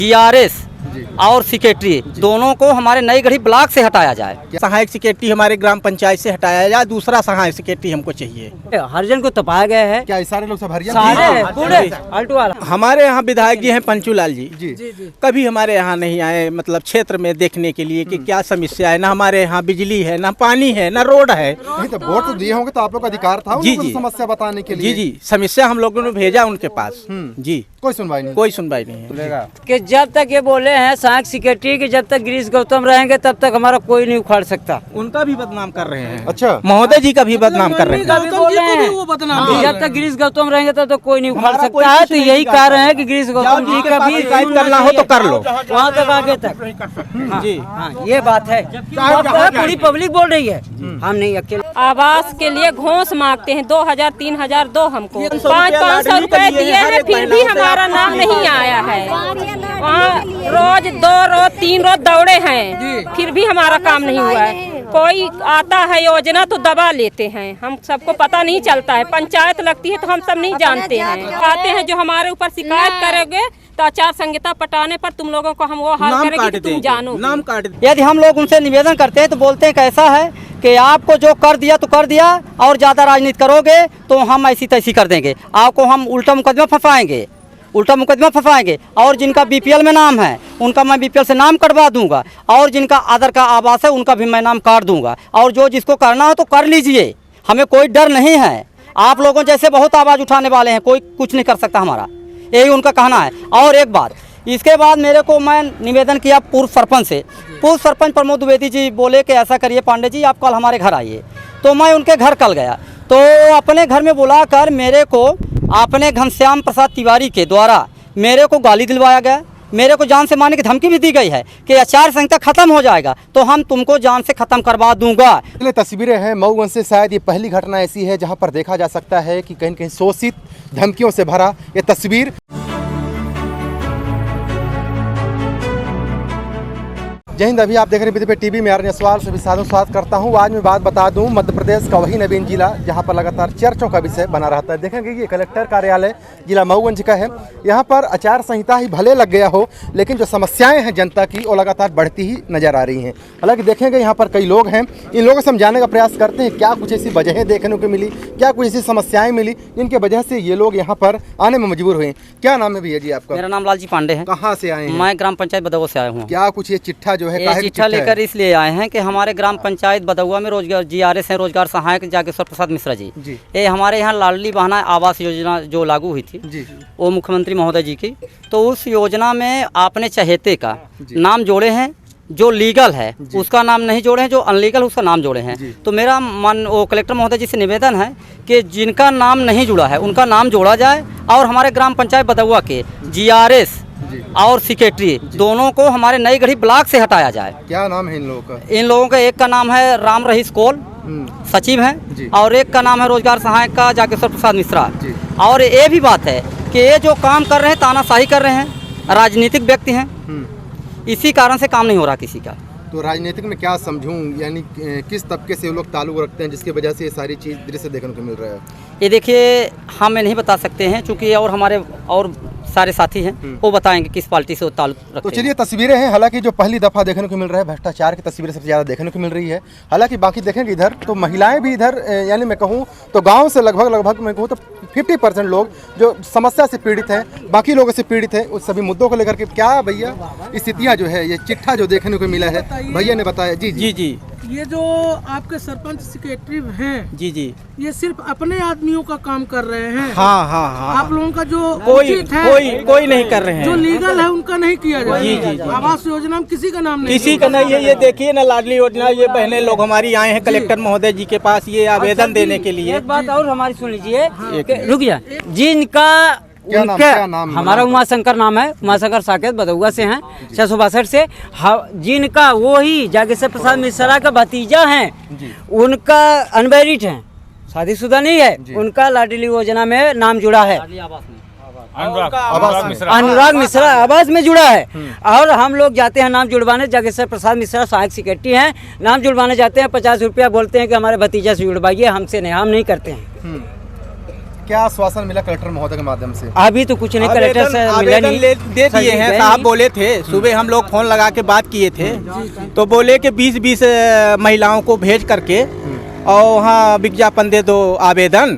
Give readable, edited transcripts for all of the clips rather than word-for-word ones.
GRS और secretary दोनों को हमारे नई गढ़ी ब्लॉक से हटाया जाए। सहायक सेक्रेटरी हमारे ग्राम पंचायत से हटाया जाए, दूसरा सहायक सेक्रेटरी हमको चाहिए। हरिजन को तपाया गया है। क्या सारे लोग सब हरिजन? सारे पूरे अल्टू वाला। हमारे यहाँ विधायक जी हैं पंचूलाल जी, कभी हमारे यहाँ नहीं आए, मतलब क्षेत्र में देखने के लिए कि क्या समस्या है। ना हमारे यहाँ बिजली है, ना पानी है, ना रोड है। तो वोट तो दिए होंगे तो आप लोग का अधिकार था जी, उनको जी। समस्या बताने के लिए। जी समस्या हम लोगों ने भेजा उनके पास। जी कोई सुनवाई नहीं। कोई सुनवाई नहीं है। कि जब तक ये बोले हैं सहायक सेक्रेटरी कि जब तक गिरीश गौतम रहेंगे तब तक हमारा कोई नहीं उखाड़ सकता। उनका भी बदनाम कर रहे हैं। अच्छा, महोदय जी का भी बदनाम कर रहे हैं। जब तक गिरीश गौतम रहेंगे तब तक कोई नहीं उखाड़ सकता है। तो यही कारण है कि गिरीश गौतम जी का भी शिकायत करना हो तो कर लो, वहाँ तक आगे तक। जी हाँ, ये बात है। पूरी पब्लिक बोल रही है, हम नहीं अकेले। आवास के लिए घोंस मांगते हैं, 2000 3000 दो हमको, 500 रुपए दिए हैं, फिर भी हमारा नाम नहीं आया है। वहाँ रोज 2 रोज 3 रोज दौड़े हैं, फिर भी हमारा काम नहीं हुआ है। कोई आता है योजना तो दबा लेते हैं, हम सबको पता नहीं चलता है। पंचायत लगती है तो हम सब नहीं जानते हैं। आते हैं जो हमारे ऊपर शिकायत करोगे तो आचार संहिता पटाने पर तुम लोगों को हम वो हाल करेंगे कि तुम जानो। नाम काट दे। यदि हम लोग उनसे निवेदन करते हैं तो बोलते हैं कैसा है कि आपको जो कर दिया तो कर दिया, और ज़्यादा राजनीति करोगे तो हम ऐसी तैसी कर देंगे, आपको हम उल्टा मुकदमा फंसाएंगे, और जिनका BPL में नाम है उनका मैं BPL से नाम कटवा दूंगा, और जिनका आधार का आवास है उनका भी मैं नाम काट दूंगा। और जो जिसको करना हो तो कर लीजिए, हमें कोई डर नहीं है। आप लोगों जैसे बहुत आवाज़ उठाने वाले हैं, कोई कुछ नहीं कर सकता हमारा, यही उनका कहना है। और एक बात, इसके बाद मेरे को मैं निवेदन किया पूर्व सरपंच से। पूर्व सरपंच प्रमोद द्विवेदी जी बोले कि ऐसा करिए पांडे जी, आप कल हमारे घर आइए। तो मैं उनके घर कल गया, तो अपने घर में बुलाकर मेरे को अपने घनश्याम प्रसाद तिवारी के द्वारा मेरे को गाली दिलवाया गया, मेरे को जान से मारने की धमकी भी दी गई है कि आचार संहिता खत्म हो जाएगा तो हम तुमको जान से खत्म करवा दूंगा। ये तस्वीरें हैं मऊगंज से, शायद ये पहली घटना ऐसी है जहां पर देखा जा सकता है कि कहीं कहीं शोषित धमकियों से भरा ये तस्वीर। जय हिंद। अभी आप देख रहे हैं टीवी में आर सवाल सभी साधु स्वागत करता हूं। आज मैं बात बता दूं मध्य प्रदेश का वही नवीन जिला जहां पर लगातार चर्चों का विषय बना रहता है। देखेंगे ये कलेक्टर कार्यालय जिला मऊगंज का है। यहां पर आचार संहिता ही भले लग गया हो, लेकिन जो समस्याएं हैं जनता की वो लगातार बढ़ती ही नजर आ रही हैं। हालांकि देखेंगे यहाँ पर कई लोग हैं, इन लोगों को समझाने का प्रयास करते हैं क्या कुछ ऐसी वजहें देखने को मिली, क्या कुछ ऐसी समस्याएं मिली जिनकी वजह से ये लोग यहाँ पर आने में मजबूर हुए। क्या नाम है भैया जी आपका? मेरा नाम लालजी पांडे है। कहाँ से आए हैं? मैं ग्राम पंचायत बदौआ से आया हूँ। क्या कुछ ये चिट्ठा जो है ये चिट्ठा लेकर इसलिए आए हैं कि हमारे ग्राम पंचायत बदौआ में रोजगार GRS है, रोजगार सहायक जागेश्वर प्रसाद मिश्रा जी। ये हमारे यहाँ लाडली बहना आवास योजना जो लागू हुई थी वो मुख्यमंत्री महोदय जी की, तो उस योजना में आपने चहेते का नाम जोड़े हैं, जो लीगल है उसका नाम नहीं जोड़े हैं, जो अनलीगल उसका नाम जोड़े हैं। तो मेरा वो कलेक्टर महोदय जी से निवेदन है कि जिनका नाम नहीं जुड़ा है उनका नाम जोड़ा जाए, और हमारे ग्राम पंचायत बदौआ के GRS और सेक्रेटरी दोनों को हमारे नई गढ़ी ब्लॉक से हटाया जाए। क्या नाम है इन लोगों का? इन लोगों का एक का नाम है राम रहीस कोल, सचिव हैं, और एक का नाम है रोजगार सहायक का जागेश्वर प्रसाद मिश्रा। और ये भी बात है कि ये जो काम कर रहे हैं तानाशाही कर रहे हैं, राजनीतिक व्यक्ति हैं, इसी कारण से काम नहीं हो रहा किसी का। तो राजनीतिक में क्या समझूं, यानी किस तबके से वो लोग ताल्लुक रखते हैं जिसकी वजह से ये सारी चीज़ दृश्य देखने को मिल रहा है? ये देखिए हम नहीं बता सकते हैं, चूँकि और हमारे और सारे साथी हैं वो बताएंगे किस पार्टी से वो ताल्लुक रखते हैं। तो चलिए तस्वीरें हैं, हालांकि जो पहली दफा देखने को मिल रहा है भ्रष्टाचार की तस्वीरें सबसे ज़्यादा देखने को मिल रही है। हालांकि बाकी देखेंगे इधर तो महिलाएं भी इधर, यानी मैं कहूँ तो गांव से लगभग मैं कहूँ तो 50% लोग जो समस्या से पीड़ित हैं, बाकी लोगों से पीड़ित हैं, उस सभी मुद्दों को लेकर के क्या भैया स्थितियाँ जो है, ये चिट्ठा जो देखने को मिला है भैया ने बताया। जी ये जो आपके सरपंच सेक्रेटरी हैं जी ये सिर्फ अपने आदमियों का काम कर रहे हैं। हाँ आप लोगों का जो कोई नहीं कर रहे हैं, जो लीगल है उनका नहीं किया जाए। जी आवास योजना में किसी का नाम नहीं, किसी का नहीं है। ये देखिए ना लाडली योजना, ये बहनें लोग हमारी आए हैं कलेक्टर महोदय जी के पास ये आवेदन देने के लिए। एक बात और हमारी सुन लीजिए, रुक जा। जिनका क्या नाम हमारा उमाशंकर नाम है, उमाशंकर साकेत बदौआ से हैं 662 से। जिनका वो ही जागेश्वर प्रसाद मिश्रा का भतीजा हैं, उनका अनमैरिड है, शादीशुदा नहीं है, उनका लाडली योजना में नाम जुड़ा है, अनुराग मिश्रा आवास में जुड़ा है। और हम लोग जाते हैं नाम जुड़वाने, जागेश्वर प्रसाद मिश्रा सहायक सेक्रेटरी हैं, नाम जुड़वाने जाते हैं, 50 रुपया बोलते हैं कि हमारे भतीजा से जुड़वाइए, हमसे नहीं, हम नहीं करते हैं। क्या आश्वासन मिला कलेक्टर महोदय के माध्यम से? अभी तो कुछ नहीं, कलेक्टर से मिला आवेदन नहीं, दे दिए हैं। साहब बोले थे, सुबह हम लोग फोन लगा के बात किए थे, तो बोले कि 20-20 महिलाओं को भेज करके और वहाँ विज्ञापन दे दो आवेदन।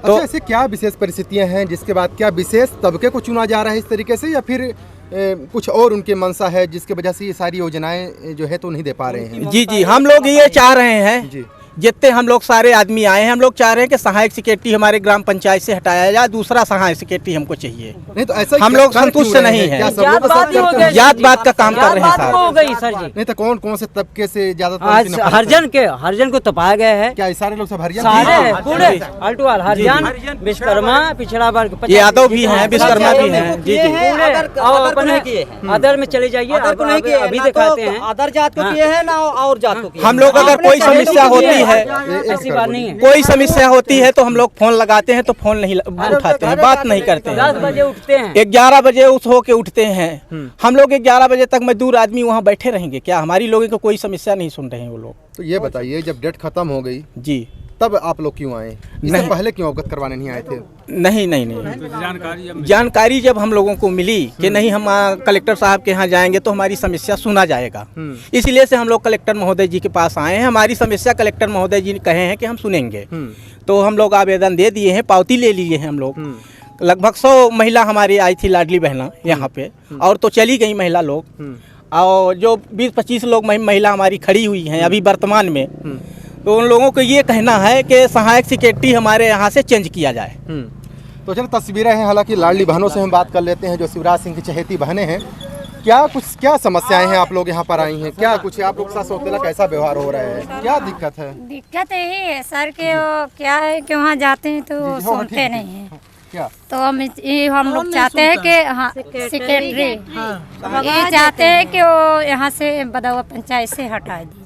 तो अच्छा, ऐसे क्या विशेष परिस्थितियां हैं जिसके बाद क्या विशेष तबके को चुना जा रहा है इस तरीके से, या फिर कुछ और उनके मंशा है जिसके वजह से ये सारी योजनाएं जो है तो नहीं दे पा रहे हैं? जी हम लोग ये चाह रहे हैं, जी जितने हम लोग सारे आदमी आए हैं, हम लोग चाह रहे हैं कि सहायक सेक्रेटरी हमारे ग्राम पंचायत से हटाया जाए, दूसरा सहायक सेक्रेटरी हमको चाहिए। नहीं तो ऐसा हम लोग संतुष्ट नहीं हैं। क्या सब लोग का साथ करते हैं? जात बात का काम कर रहे हैं साहब। हो गई सर जी। नहीं तो कौन कौन से तबके से ज्यादा आज हरिजन को तपाया गया है, क्या ये सारे लोग सब हरियाणा सारे पूरे अल्टोवाल हरिजन, विश्वकर्मा, पिछड़ा वर्ग, यादव भी हैं, विश्वकर्मा भी हैं। जी और अपने अदर में चले जाइए, अभी दिखाते हैं। अदर जात को किए हैं ना और जात को किए हम लोग अगर कोई समस्या होती है, ऐसी बात नहीं है। कोई समस्या होती है तो हम लोग फोन लगाते हैं तो फोन नहीं उठाते हैं, बात नहीं करते हैं। 10 बजे उठते हैं, 11 बजे उठ हो के उठते हैं। हम लोग 11 बजे तक मजदूर आदमी वहाँ बैठे रहेंगे क्या? हमारी लोगों को कोई समस्या नहीं सुन रहे हैं वो लोग। तो ये बताइए, जब डेट खत्म हो गई जी तब आप लोग क्यों आए? इससे पहले क्यों अवगत करवाने नहीं आए थे? नहीं। जानकारी जब हम लोगों को मिली कि नहीं हम कलेक्टर साहब के यहाँ जाएंगे तो हमारी समस्या सुना जाएगा, इसलिए से हम लोग कलेक्टर महोदय जी के पास आए हैं। हमारी समस्या कलेक्टर महोदय जी ने कहे हैं कि हम सुनेंगे, तो हम लोग आवेदन दे दिए हैं, पावती ले लिए हैं हम लोग। लगभग 100 महिला हमारी आई थी लाडली बहना यहाँ पे, और तो चली गई महिला लोग, और जो 20-25 लोग महिला हमारी खड़ी हुई हैं अभी वर्तमान में। तो उन लोगों को ये कहना है कि सहायक सेक्रेटरी हमारे यहाँ से चेंज किया जाए। तो चलो तस्वीरें हैं, हालांकि लाडली बहनों से हम बात कर लेते हैं जो शिवराज सिंह की चहेती बहनें हैं। क्या समस्याएं हैं आप लोग यहाँ पर आई हैं? क्या कुछ आप लोग के साथ सौतेला कैसा व्यवहार हो रहा है? क्या दिक्कत है? दिक्कत यही है सर के वो क्या है कि वहाँ जाते हैं तो वो सुनते नहीं है। क्या तो हम लोग चाहते हैं कि हाँ सेक्रेटरी ये चाहते हैं कि वो यहाँ से बदावा पंचायत से हटा दीजिए।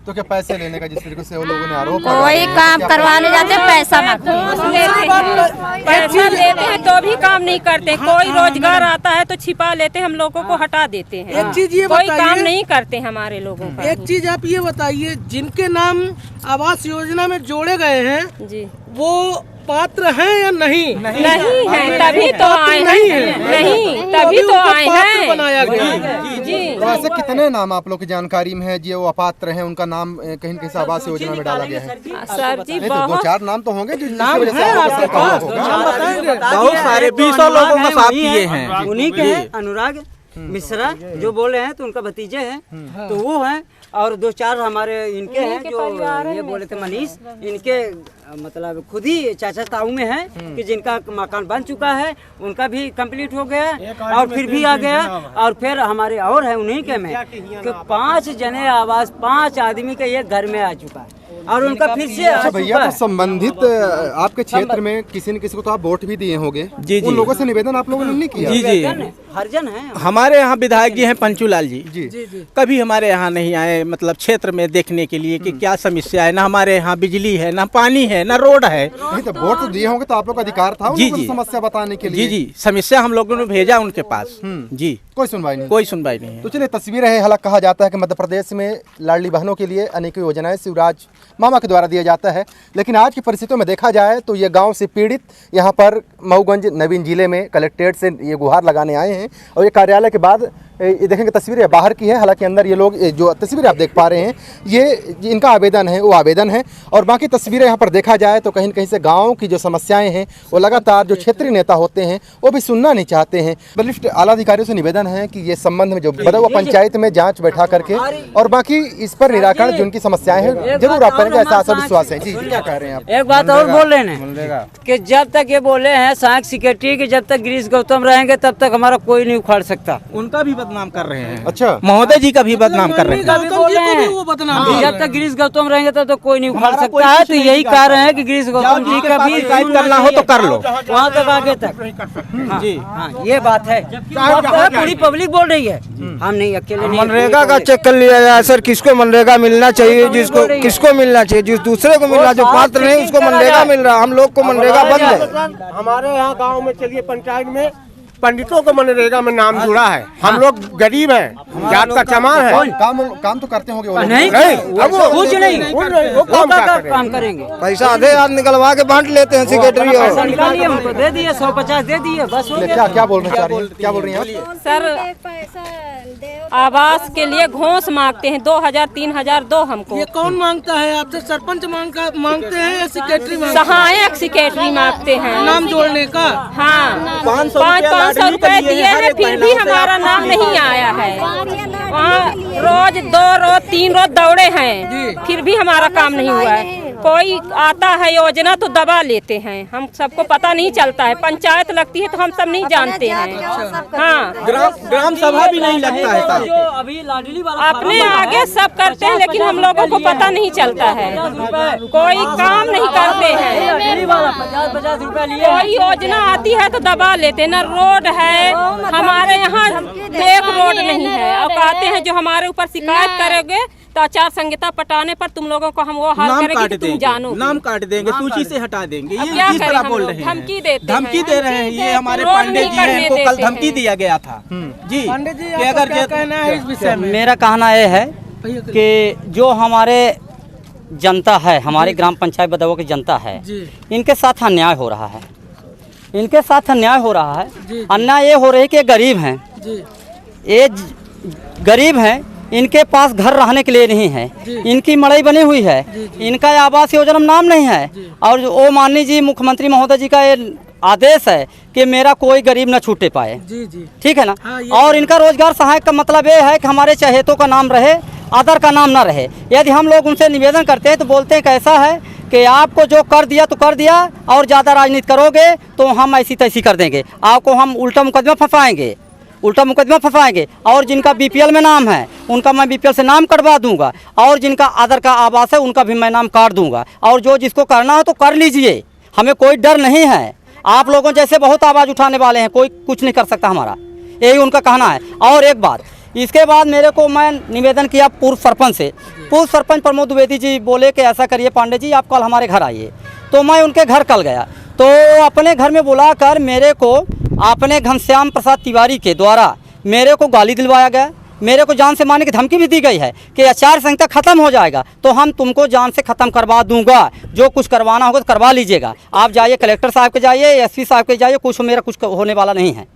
तो क्या पैसे लेने का जिस तरीके से वो लोगों ने आरोप तो वही काम करवाने जाते हैं, पैसा मांगते हैं। पैसा लेते हैं तो भी काम नहीं करते। कोई रोजगार आता है तो छिपा लेते हैं, हम लोगों को हटा देते हैं। एक चीज ये कोई बताइए, काम नहीं करते हमारे लोगों का। एक चीज आप ये बताइए, जिनके नाम आवास योजना में जोड़े गए हैं जी वो पात्र हैं या नहीं? नहीं है, तभी तो आए हैं। नहीं तभी तो आए हैं। बनाया गया। जी तो ऐसे कितने नाम आप लोग की जानकारी में है जो अपात्र हैं, उनका नाम कहीं न कहीं आवास योजना में डाला गया है? सर जी नहीं तो बहुत 2-4 नाम तो होंगे जो नाम जिसकी वजह से है आप लोग आपके का पास? होगा। नाम बताएंगे। बहुत सारे 20 लोगों का साथ किए हैं। उन्हीं के हैं, अनुराग मिश्रा जो बोल रहे हैं तो उनका भतीजे हैं, तो वो हैं। और 2-4 हमारे इनके हैं जो ये बोले थे मनीष, इनके मतलब खुद ही चाचा ताऊ में है कि जिनका मकान बन चुका है, उनका भी कंप्लीट हो गया और फिर भी आ गया। और फिर हमारे और है उन्हीं के में कि 5 जने आवास 5 आदमी के एक घर में आ चुका है और उनका फिर से अच्छा भैया, तो संबंधित आपके क्षेत्र में किसी न किसी को तो आप वोट भी दिए होंगे। जी। उन लोगों से निवेदन आप लोगों ने नहीं किया? जी हरिजन है। हमारे यहाँ विधायक जी हैं पंचूलाल जी। जी कभी हमारे यहाँ नहीं आए, मतलब क्षेत्र में देखने के लिए कि क्या समस्या है। ना हमारे यहाँ बिजली है, ना पानी है, ना रोड है। नहीं तो वोट तो दिए होंगे तो आप लोग का अधिकार था जी, उनको जी। समस्या बताने के लिए। जी समस्या हम लोगों ने भेजा उनके पास। जी कोई सुनवाई नहीं। कोई सुनवाई नहीं है। तो चलिए तस्वीरें हैं। हालांकि कहा जाता है कि मध्य प्रदेश में लाडली बहनों के लिए अनेकों योजनाएं शिवराज मामा के द्वारा दिया जाता है, लेकिन आज की परिस्थितियों में देखा जाए तो ये गांव से पीड़ित यहाँ पर मऊगंज नवीन जिले में कलेक्ट्रेट से ये गुहार लगाने आए हैं। और ये कार्यालय के बाद ये देखेंगे तस्वीरें बाहर की है, हालांकि अंदर ये लोग जो तस्वीरें आप देख पा रहे हैं ये इनका आवेदन है, वो आवेदन है। और बाकी तस्वीरें यहाँ पर देखा जाए तो कहीं न कहीं से गाँव की जो समस्याएं हैं वो लगातार जो क्षेत्रीय नेता होते हैं वो भी सुनना नहीं चाहते हैं। वरिष्ठ आला अधिकारियों से निवेदन है कि ये संबंध में जो बदावा पंचायत में जांच बैठा करके और बाकी इस पर निराकरण जो उनकी समस्याएं हैं जरूर आप करेंगे, ऐसा आशा विश्वास है। जी क्या कह रहे हैं आप? एक बात और बोल रहे हैं कि जब तक ये बोले हैं सहायक सेक्रेटरी कि जब तक गिरीश गौतम रहेंगे तब तक हमारा कोई नहीं उखाड़ सकता। उनका भी बदनाम कर रहे हैं। अच्छा, महोदय जी का भी बदनाम कर रहे हैं। गौतम जी को भी वो बदनाम। जब तक गिरीश गौतम रहेंगे तब तक कोई नहीं उखाड़ सकता है। तो यही कारण है कि गिरीश गौतम जी का भी शिकायत करना हो तो कर लो, वहाँ तक आगे तक। जी हाँ ये बात है, पूरी पब्लिक बोल रही है, हम नहीं अकेले नहीं। मनरेगा का चेक कर लिया जाए सर, किसको मनरेगा मिलना चाहिए, जिसको किसको मिलना चाहिए, जिस दूसरे को मिलना, जो पात्र नहीं उसको मनरेगा मिल रहा, हम लोग को मनरेगा बंद है। हमारे यहाँ गांव में चलिए पंचायत में पंडितों को मनरेगा में नाम जुड़ा है। हम लोग गरीब हैं, जात का चमार है। काम तो करते होंगे वो लोग। नहीं अब वो कुछ नहीं, वो काम क्या करें? काम करेंगे। पैसा आधे हाथ निकलवा के बांट लेते हैं सेक्रेटरी। पैसा निकालिए, हमको दे दिए 150 दे दिए, बस हो गया। क्या बोल रहे हैं, क्या बोल रही हैं आप? सर आवास के लिए घोंस मांगते हैं, 2000 3000 दो हमको। ये कौन मांगता है आपसे? सरपंच मांगते हैं या सेक्रेटरी मांगते सहायक सेक्रेटरी मांगते हैं हैं नाम जोड़ने का? हाँ 500 रुपए दिए हैं, फिर भी हमारा नाम नहीं आया है। वहाँ रोज 2 रोज 3 रोज दौड़े हैं, फिर भी हमारा काम नहीं हुआ है। कोई आता है योजना तो दबा लेते हैं, हम सबको पता नहीं चलता है। पंचायत लगती है तो हम सब नहीं जानते हैं। हाँ ग्राम सभा भी नहीं लगता है साहब। जो अभी लाडली वाला अपने आगे सब करते हैं, लेकिन हम लोगों को पता नहीं चलता है, कोई काम नहीं करते हैं। लाडली वाला 50 रुपए लिए। कोई योजना आती है तो दबा लेते हैं। न रोड है हमारे यहाँ, एक रोड नहीं है। और कहते हैं जो हमारे ऊपर शिकायत करोगे तो आचार संहिता पटाने पर तुम लोगों को हम वो हाल नाम करेंगे काट कि तुम देंगे, जानो। नाम काट देंगे, सूची से हटा देंगे। अब ये क्या किस करें तरह हम बोल लोग? रहे हैं? धमकी देते धमकी हैं। दे रहे हैं। ये हमारे रोड पांडे नहीं जी हैं, करने इनको कल देते धमकी हैं। दिया गया था जी। पांडे जी कि आपका अगर क्या कहना है इस विषय में? मेरा कहना यह है कि जो हमारे जनता है, हमारे ग्राम पंचायत बदौआ की जनता है, जी इनके साथ अन्याय हो रहा है। इनके साथ अन्याय हो रहा है। जी। अन्याय ये हो रही है कि ये गरीब हैं, जी ये गरीब हैं, इनके पास घर रहने के लिए नहीं है, इनकी मड़ई बनी हुई है, इनका आवास योजना में नाम नहीं है। और वो माननीय जी मुख्यमंत्री महोदय जी का ये आदेश है कि मेरा कोई गरीब न छूटे पाए। जी जी ठीक है ना। हाँ, ये और इनका रोजगार सहायक का मतलब ये है कि हमारे चहेतों का नाम रहे, अदर का नाम ना रहे। यदि हम लोग उनसे निवेदन करते हैं तो बोलते हैं कैसा है कि आपको जो कर दिया तो कर दिया, और ज़्यादा राजनीति करोगे तो हम ऐसी तैसी कर देंगे, आपको हम उल्टा मुकदमा फंसाएंगे, उल्टा मुकदमा फंसाएंगे। और जिनका बीपीएल में नाम है उनका मैं बीपीएल से नाम कटवा दूंगा, और जिनका आधार का आवास है उनका भी मैं नाम काट दूंगा। और जो जिसको करना हो तो कर लीजिए, हमें कोई डर नहीं है। आप लोगों जैसे बहुत आवाज़ उठाने वाले हैं, कोई कुछ नहीं कर सकता हमारा, यही उनका कहना है। और एक बात, इसके बाद मेरे को मैं निवेदन किया पूर्व सरपंच से। पूर्व सरपंच प्रमोद द्विवेदी जी बोले कि ऐसा करिए पांडे जी, आप कल हमारे घर आइए। तो मैं उनके घर कल गया, तो अपने घर में बुलाकर मेरे को अपने घनश्याम प्रसाद तिवारी के द्वारा मेरे को गाली दिलवाया गया, मेरे को जान से मारने की धमकी भी दी गई है कि आचार संहिता खत्म हो जाएगा तो हम तुमको जान से ख़त्म करवा दूंगा, जो कुछ करवाना होगा तो करवा लीजिएगा। आप जाइए कलेक्टर साहब के जाइए, एसपी साहब के जाइए, कुछ मेरा कुछ होने वाला नहीं है।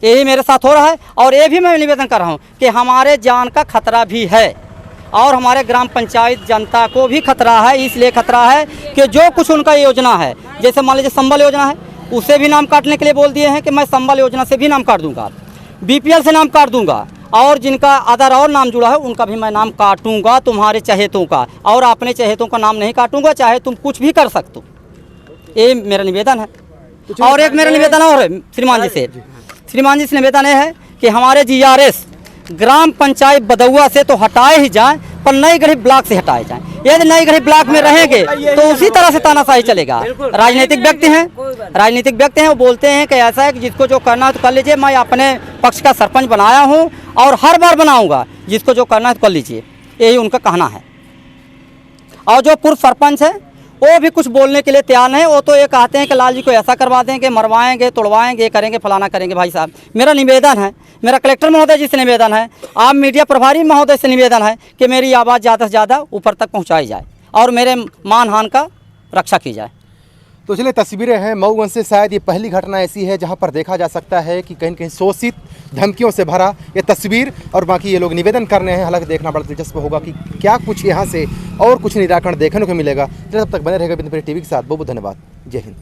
यही मेरे साथ हो रहा है। और ये भी मैं निवेदन कर रहा हूँ कि हमारे जान का खतरा भी है, और हमारे ग्राम पंचायत जनता को भी खतरा है। इसलिए खतरा है कि जो कुछ उनका योजना है, जैसे मान लीजिए संबल योजना है, उससे भी नाम काटने के लिए बोल दिए हैं कि मैं संबल योजना से भी नाम काट दूंगा, बीपीएल से नाम काट दूंगा, और जिनका आधार और नाम जुड़ा है उनका भी मैं नाम काटूंगा, तुम्हारे चहेतों का। और अपने चहेतों का नाम नहीं काटूंगा, चाहे तुम कुछ भी कर सकते हो। ये मेरा निवेदन है। और एक मेरा निवेदन और है श्रीमान जी से, श्रीमान जी से निवेदन ये है कि हमारे जीआरएस ग्राम पंचायत बदौआ से तो हटाए ही जाएं, पर नई गढ़ी ब्लॉक से हटाए जाएं। यदि नई गढ़ी ब्लॉक में रहेंगे तो उसी तरह से तानाशाही चलेगा। राजनीतिक व्यक्ति हैं, राजनीतिक व्यक्ति हैं, वो बोलते हैं कि ऐसा है कि जिसको जो करना है तो कर लीजिए। मैं अपने पक्ष का सरपंच बनाया हूँ और हर बार बनाऊंगा, जिसको जो करना है तो कर लीजिए, यही उनका कहना है। और जो पूर्व सरपंच है वो भी कुछ बोलने के लिए तैयार नहीं। वो तो ये कहते हैं कि लाल जी को ऐसा करवा देंगे, मरवाएंगे, तोड़वाएंगे, करेंगे, फलाना करेंगे। भाई साहब, मेरा निवेदन है, मेरा कलेक्टर महोदय जी से निवेदन है, आप मीडिया प्रभारी महोदय से निवेदन है कि मेरी आवाज़ ज़्यादा से ज़्यादा ऊपर तक पहुँचाई जाए और मेरे मान हान का रक्षा की जाए। तो चलिए, तस्वीरें हैं मऊगंज से। शायद ये पहली घटना ऐसी है जहां पर देखा जा सकता है कि कहीं कहीं शोषित, धमकियों से भरा ये तस्वीर, और बाकी ये लोग निवेदन करने हैं। हालांकि देखना बड़ा दिलचस्प होगा कि क्या कुछ यहाँ से और कुछ निराकरण देखने को मिलेगा। तब तक बने रहेगा बिंदु टीवी के साथ। बहुत बहुत धन्यवाद। जय हिंद।